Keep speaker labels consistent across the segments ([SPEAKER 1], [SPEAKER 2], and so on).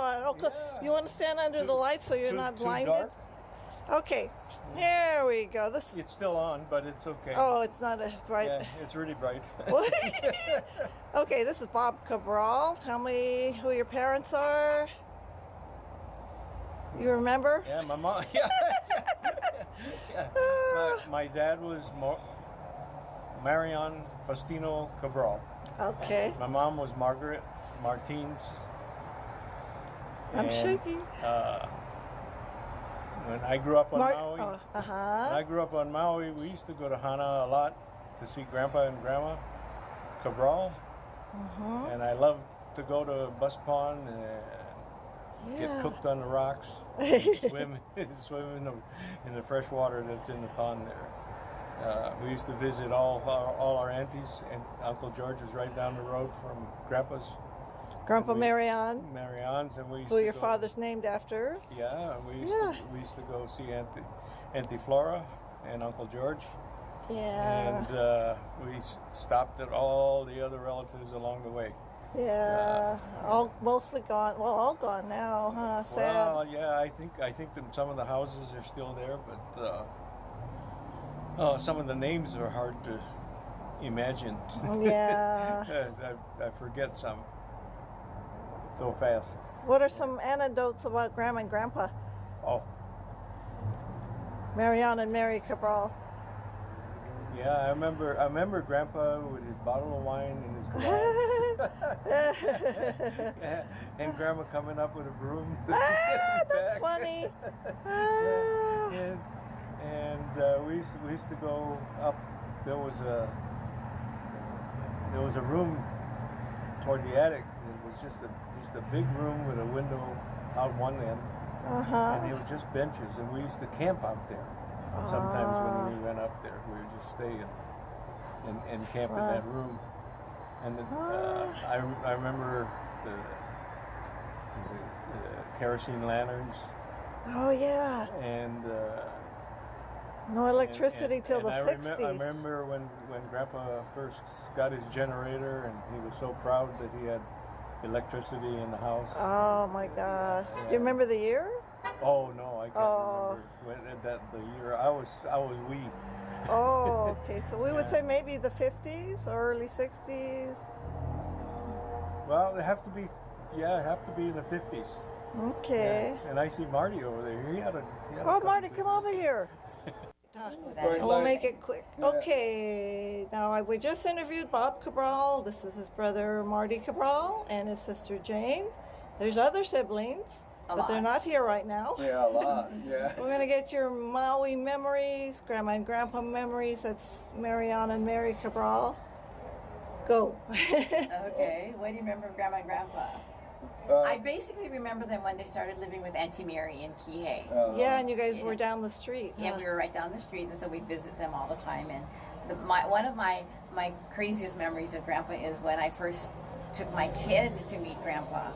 [SPEAKER 1] on. Okay.
[SPEAKER 2] Yeah.
[SPEAKER 1] You want to stand under the light so you're not blinded?
[SPEAKER 2] Too dark.
[SPEAKER 1] Okay. There we go. This is.
[SPEAKER 2] It's still on, but it's okay.
[SPEAKER 1] Oh, it's not a bright.
[SPEAKER 2] Yeah, it's really bright.
[SPEAKER 1] Okay, this is Bob Cabral. Tell me who your parents are. You remember?
[SPEAKER 2] Yeah, my mom. Yeah. My dad was Marion Faustino Cabral.
[SPEAKER 1] Okay.
[SPEAKER 2] My mom was Margaret Martins.
[SPEAKER 1] I'm
[SPEAKER 2] And,
[SPEAKER 1] shaking.
[SPEAKER 2] When I grew up on Maui,
[SPEAKER 1] Oh,
[SPEAKER 2] when I grew up on Maui, we used to go to Hana a lot to see Grandpa and Grandma Cabral, and I loved to go to Bus Pond and get cooked on the rocks, and swim in the fresh water that's in the pond there. We used to visit all our aunties, and Uncle George was right down the road from Grandpa's.
[SPEAKER 1] Grandpa Marion,
[SPEAKER 2] Marion's, and we used
[SPEAKER 1] who
[SPEAKER 2] to
[SPEAKER 1] your
[SPEAKER 2] go,
[SPEAKER 1] father's named after.
[SPEAKER 2] Yeah, we used to go see Auntie Flora and Uncle George.
[SPEAKER 1] Yeah.
[SPEAKER 2] And we stopped at all the other relatives along the way.
[SPEAKER 1] Yeah. All mostly gone. Well, all gone now, huh? Sad.
[SPEAKER 2] Well, yeah, I think that some of the houses are still there, but some of the names are hard to imagine.
[SPEAKER 1] Yeah.
[SPEAKER 2] I forget some so fast.
[SPEAKER 1] What are some anecdotes about Grandma and Grandpa?
[SPEAKER 2] Oh,
[SPEAKER 1] Marion and Mary Cabral.
[SPEAKER 2] yeah, I remember Grandpa with his bottle of wine in his garage. And Grandma coming up with a broom.
[SPEAKER 1] That's funny.
[SPEAKER 2] Yeah. And we used to go up. There was a room toward the attic. It was just a big room with a window out one end, and it was just benches. And we used to camp out there. Sometimes when we went up there, we would just stay and camp in that room. And I remember the kerosene lanterns.
[SPEAKER 1] Oh yeah.
[SPEAKER 2] And
[SPEAKER 1] no electricity till the
[SPEAKER 2] I
[SPEAKER 1] 60s.
[SPEAKER 2] I remember when Grandpa first got his generator, and he was so proud that he had electricity in the house.
[SPEAKER 1] Oh my gosh. Do you remember the year?
[SPEAKER 2] Oh no, I can't remember the year. I was wee.
[SPEAKER 1] Oh, okay. So we would say maybe the 50s or early 60s.
[SPEAKER 2] Well, it have to be in the 50s.
[SPEAKER 1] Okay.
[SPEAKER 2] Yeah. And I see Marty over there. He had a
[SPEAKER 1] Oh, Marty, come over here. We'll make it quick.
[SPEAKER 3] Yeah.
[SPEAKER 1] Okay, now we just interviewed Bob Cabral. This is his brother Marty Cabral and his sister Jane. There's other siblings, but they're not here right now.
[SPEAKER 3] Yeah, a lot. Yeah.
[SPEAKER 1] We're going to get your Maui memories, Grandma and Grandpa memories. That's Marion and Mary Cabral. Go.
[SPEAKER 4] Okay, what do you remember of Grandma and Grandpa? I basically remember them when they started living with Auntie Mary in Kihei.
[SPEAKER 1] Yeah, and you guys were down the street.
[SPEAKER 4] Yeah, we were right down the street, and so we visit them all the time. And one of my craziest memories of Grandpa is when I first took my kids to meet Grandpa.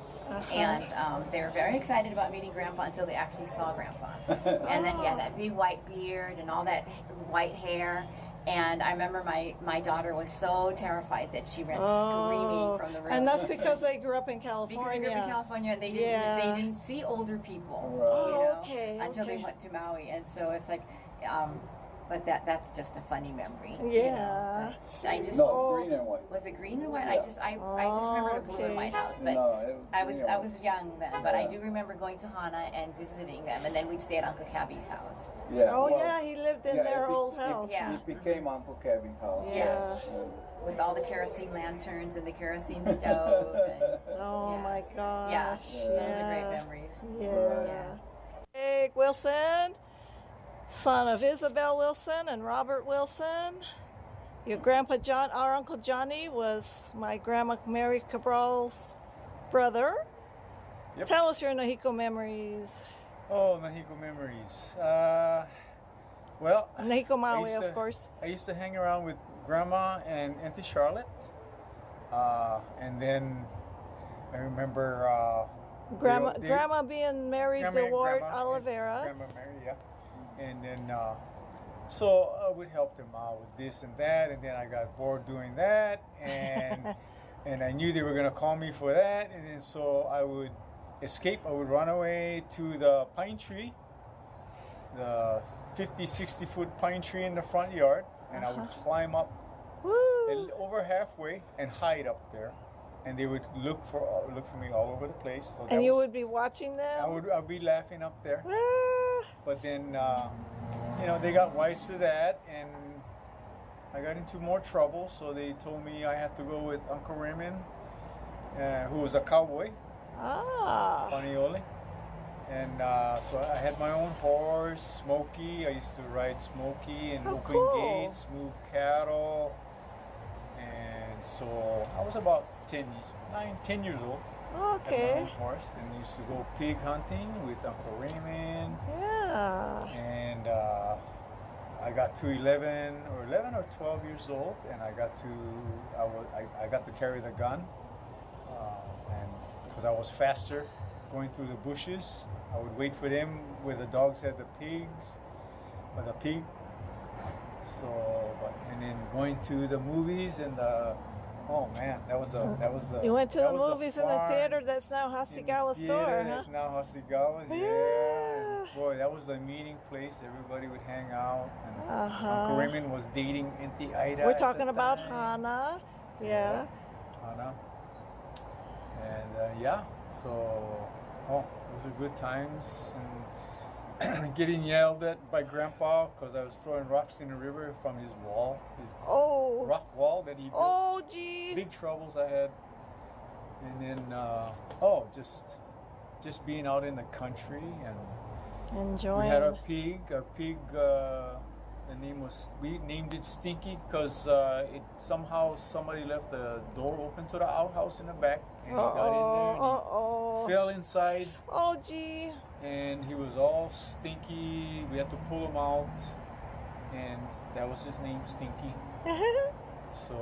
[SPEAKER 4] And they were very excited about meeting Grandpa until they actually saw Grandpa. And then he had that big white beard and all that white hair. And I remember my daughter was so terrified that she ran screaming from the room.
[SPEAKER 1] And that's because they grew up in California.
[SPEAKER 4] Because they grew up in California, and they didn't see older people, until they went to Maui. And so it's like, but that's just a funny memory.
[SPEAKER 1] Yeah.
[SPEAKER 4] I just
[SPEAKER 3] green and white.
[SPEAKER 4] Was it green and white?
[SPEAKER 3] Yeah.
[SPEAKER 4] I just remember the blue and white house, but I was young then. But I do remember going to Hana and visiting them, and then we'd stay at Uncle Cabby's house.
[SPEAKER 3] Yeah.
[SPEAKER 1] Oh
[SPEAKER 3] well,
[SPEAKER 1] yeah, he lived in their old house.
[SPEAKER 4] Yeah.
[SPEAKER 3] It became Uncle Cabby's house.
[SPEAKER 1] Yeah.
[SPEAKER 4] With all the kerosene lanterns and the kerosene stove. And,
[SPEAKER 1] Oh my gosh.
[SPEAKER 4] yeah, those are great memories.
[SPEAKER 1] Yeah. Jake Wilson, son of Isabel Wilson and Robert Wilson. Your grandpa John, our Uncle Johnny, was my grandma Mary Cabral's brother.
[SPEAKER 5] Yep.
[SPEAKER 1] Tell us your Nahiko memories.
[SPEAKER 5] Oh, Nahiko memories. Well,
[SPEAKER 1] Nahiko Maui, of course.
[SPEAKER 5] I used to hang around with Grandma and Auntie Charlotte. And then I remember
[SPEAKER 1] Grandma being Mary DeWart Oliveira.
[SPEAKER 5] Grandma Mary, yeah. And then, so I would help them out with this and that. And then I got bored doing that. And and I knew they were going to call me for that. And then so I would escape, I would run away to the pine tree, the 50, 60-foot pine tree in the front yard, and I would climb up
[SPEAKER 1] Woo!
[SPEAKER 5] over halfway and hide up there, and they would look for me all over the place. So
[SPEAKER 1] And you would be watching them?
[SPEAKER 5] I'd be laughing up there.
[SPEAKER 1] Ah,
[SPEAKER 5] But then, they got wise to that, and I got into more trouble. So they told me I had to go with Uncle Raymond, who was a cowboy,
[SPEAKER 1] ah.
[SPEAKER 5] Paniole. And so I had my own horse, Smokey. I used to ride Smokey and
[SPEAKER 1] Oh,
[SPEAKER 5] open
[SPEAKER 1] cool.
[SPEAKER 5] gates, move cattle. And so I was about 10 years old. Had my
[SPEAKER 1] Okay.
[SPEAKER 5] own horse, and used to go pig hunting with Uncle Raymond.
[SPEAKER 1] Yeah.
[SPEAKER 5] And I got to 11 or 12 years old, and I got to carry the gun, and because I was faster going through the bushes, I would wait for them where the dogs had the pigs, or the pig. So, and then going to the movies and oh man, that was a.
[SPEAKER 1] You went to
[SPEAKER 5] that
[SPEAKER 1] the
[SPEAKER 5] was a
[SPEAKER 1] movies in the
[SPEAKER 5] fun-
[SPEAKER 1] theater that's now Hasegawa
[SPEAKER 5] theater
[SPEAKER 1] store, huh?
[SPEAKER 5] That's now Hasegawa's, yeah.
[SPEAKER 1] Yeah.
[SPEAKER 5] And boy, that was a meeting place. Everybody would hang out. And Uncle
[SPEAKER 1] Uh-huh.
[SPEAKER 5] Raymond was dating Auntie Ida.
[SPEAKER 1] We're
[SPEAKER 5] at
[SPEAKER 1] talking
[SPEAKER 5] the
[SPEAKER 1] about
[SPEAKER 5] time.
[SPEAKER 1] Hana. Yeah.
[SPEAKER 5] Hana. And so, those are good times. And getting yelled at by Grandpa because I was throwing rocks in the river from his wall, his
[SPEAKER 1] Oh.
[SPEAKER 5] rock wall that he built.
[SPEAKER 1] Oh, gee.
[SPEAKER 5] Big troubles I had. And then, just being out in the country, and
[SPEAKER 1] Enjoying.
[SPEAKER 5] we had our pig. Our pig, we named it Stinky because somehow somebody left the door open to the outhouse in the back, and he got in there and
[SPEAKER 1] Uh-oh.
[SPEAKER 5] he fell inside,
[SPEAKER 1] Oh, gee.
[SPEAKER 5] and he was all stinky. We had to pull him out, and that was his name, Stinky. So,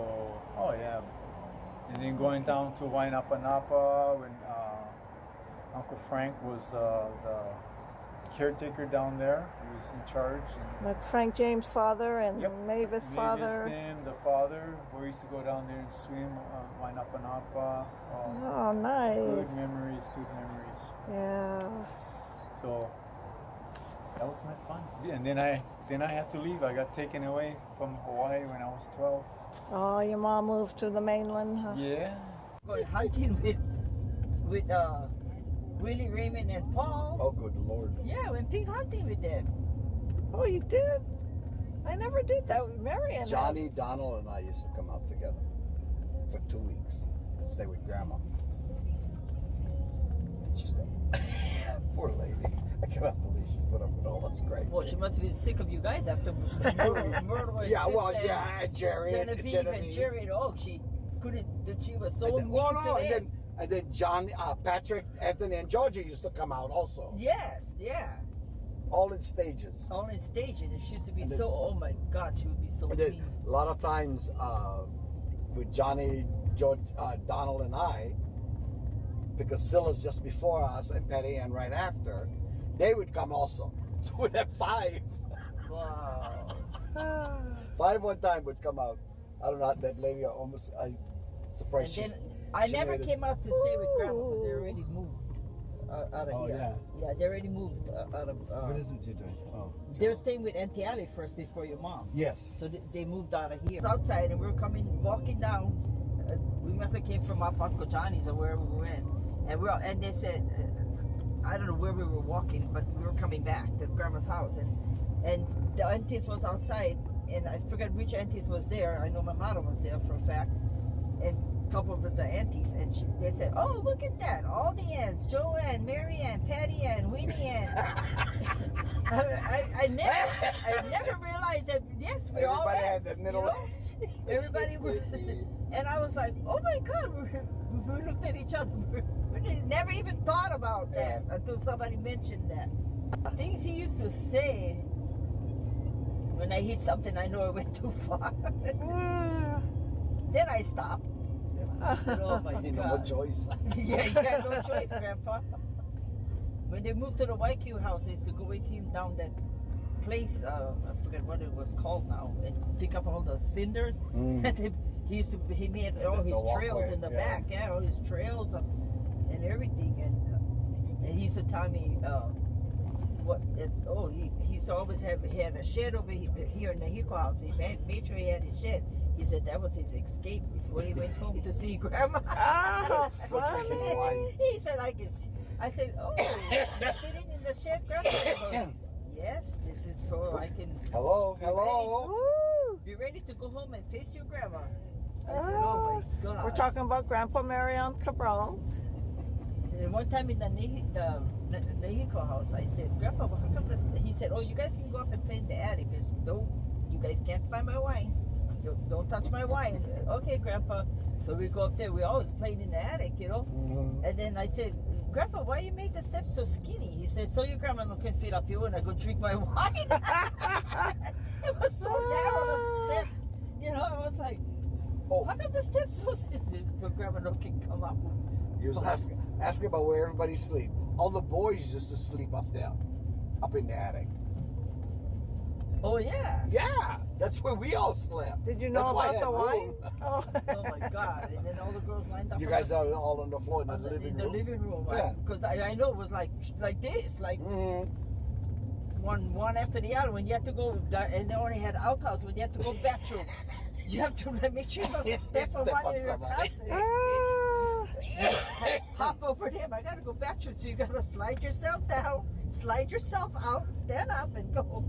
[SPEAKER 5] and then going down to Wainapanapa when Uncle Frank was the caretaker down there. He was in charge. And
[SPEAKER 1] That's Frank James' father and
[SPEAKER 5] Yep.
[SPEAKER 1] Mavis' father.
[SPEAKER 5] Then the father, we used to go down there and swim, Wainapanapa.
[SPEAKER 1] Oh, nice.
[SPEAKER 5] Good memories.
[SPEAKER 1] Yeah.
[SPEAKER 5] So that was my fun. Yeah, and then I had to leave. I got taken away from Hawaii when I was 12.
[SPEAKER 1] Oh, your mom moved to the mainland, huh?
[SPEAKER 5] Yeah.
[SPEAKER 6] Going hunting with Willie, Raymond, and Paul.
[SPEAKER 7] Oh, good Lord.
[SPEAKER 6] Yeah, went pig hunting with them.
[SPEAKER 1] Oh, you did? I never did that with Marion.
[SPEAKER 7] Johnny, Donald, and I used to come out together for 2 weeks and stay with Grandma. And she still, poor lady. I cannot believe she put up with all this crap.
[SPEAKER 6] Well, she must have been sick of you guys after murdering
[SPEAKER 7] Yeah, well,
[SPEAKER 6] sister
[SPEAKER 7] yeah, and Jerry,
[SPEAKER 6] Genevieve and Jerry. Oh, she couldn't. She was so mean to them.
[SPEAKER 7] And then John, Patrick, Anthony, and Georgia used to come out also.
[SPEAKER 6] Yes, yeah.
[SPEAKER 7] All in stages.
[SPEAKER 6] All in stage, and she used to be
[SPEAKER 7] And then-
[SPEAKER 6] so. Oh my God, she would be so
[SPEAKER 7] And then
[SPEAKER 6] mean.
[SPEAKER 7] a lot of times with Johnny, George, Donald, and I, because Silla's just before us and Patty Ann right after, they would come also. So we'd have 5.
[SPEAKER 6] Wow.
[SPEAKER 7] 5 one time would come out. I don't know, that lady almost, I
[SPEAKER 6] And
[SPEAKER 7] surprised she's...
[SPEAKER 6] then I
[SPEAKER 7] she
[SPEAKER 6] never
[SPEAKER 7] made it.
[SPEAKER 6] came out to stay with Grandma because they already moved out of
[SPEAKER 7] Oh,
[SPEAKER 6] here.
[SPEAKER 7] yeah.
[SPEAKER 6] Yeah, they already moved out of.
[SPEAKER 7] What is it you're doing? Oh.
[SPEAKER 6] They were staying with Auntie Allie first before your mom.
[SPEAKER 7] Yes.
[SPEAKER 6] So they moved out of here. It's outside, and we were walking down. We must have came from up Uncle Johnny's or wherever we went, and they said, I don't know where we were walking, but we were coming back to Grandma's house, and the aunties was outside, and I forgot which aunties was there. I know my mother was there for a fact, and a couple of the aunties, and they said, "Oh, look at that! All the aunts: Joanne, Mary Ann, Patty Ann, Winnie Ann." I never realized that. Yes, we all
[SPEAKER 7] Everybody had
[SPEAKER 6] aunts,
[SPEAKER 7] that middle...
[SPEAKER 6] you know? Everybody was, and I was like, "Oh my God!" We looked at each other. We never even thought about that until somebody mentioned that. Things he used to say. When I hit something, I know it went too far. Then I stopped. I said, "Oh my
[SPEAKER 7] You
[SPEAKER 6] God!"
[SPEAKER 7] know, no choice.
[SPEAKER 6] Yeah, you got no choice, Grandpa. When they moved to the YQ house, they used to go with him down that place. I forget what it was called now, and pick up all the cinders. And he made all his
[SPEAKER 7] The
[SPEAKER 6] trails
[SPEAKER 7] walkway,
[SPEAKER 6] in the
[SPEAKER 7] yeah.
[SPEAKER 6] back, all his trails and everything. And And he used to tell me, he used to always he had a shed over here in the Hiko house. He made sure he had his shed. He said that was his escape before he went home to see Grandma.
[SPEAKER 1] Oh, funny.
[SPEAKER 6] He said, I said, oh, you're sitting in the shed, Grandpa? Yes, this is for I can
[SPEAKER 7] Hello.
[SPEAKER 1] Woo.
[SPEAKER 6] be ready to go home and face your Grandma. I said, oh my God.
[SPEAKER 1] We're talking about Grandpa Marion Cabral.
[SPEAKER 6] And one time in the Nehiko house, I said, Grandpa, well, how come this? He said, oh, you guys can go up and play in the attic. You guys can't find my wine. Don't touch my wine. Okay, Grandpa. So we go up there. We always playing in the attic, you know.
[SPEAKER 7] Mm-hmm.
[SPEAKER 6] And then I said, Grandpa, why you make the steps so skinny? He said, so your grandma can fit up here when I go drink my wine. It was so narrow, the steps. You know, I was like,
[SPEAKER 7] Oh.
[SPEAKER 6] how come the steps so skinny? So grandma can come up.
[SPEAKER 7] He was asking about where everybody sleep. All the boys used to sleep up there, up in the attic.
[SPEAKER 6] Oh, yeah.
[SPEAKER 7] Yeah, that's where we all slept.
[SPEAKER 1] Did you know
[SPEAKER 7] That's why I
[SPEAKER 1] about
[SPEAKER 7] had
[SPEAKER 1] the wine?
[SPEAKER 7] room.
[SPEAKER 1] Oh.
[SPEAKER 6] Oh, my God. And then all the girls lined up.
[SPEAKER 7] You
[SPEAKER 6] on
[SPEAKER 7] guys
[SPEAKER 6] the-
[SPEAKER 7] are all on the floor in the
[SPEAKER 6] on
[SPEAKER 7] living
[SPEAKER 6] in the
[SPEAKER 7] room.
[SPEAKER 6] living room.
[SPEAKER 7] Yeah.
[SPEAKER 6] Because I know it was like this, like
[SPEAKER 7] Mm-hmm.
[SPEAKER 6] one after the other. When you had to go, and they only had outhouse. When you had to go bathroom, you have to make sure you don't step on
[SPEAKER 7] Step
[SPEAKER 6] one
[SPEAKER 7] on
[SPEAKER 6] of your
[SPEAKER 7] somebody.
[SPEAKER 6] cousins.
[SPEAKER 1] Ah.
[SPEAKER 6] Hop over them. I gotta go bathroom, so you gotta slide yourself down, slide yourself out, stand up, and go.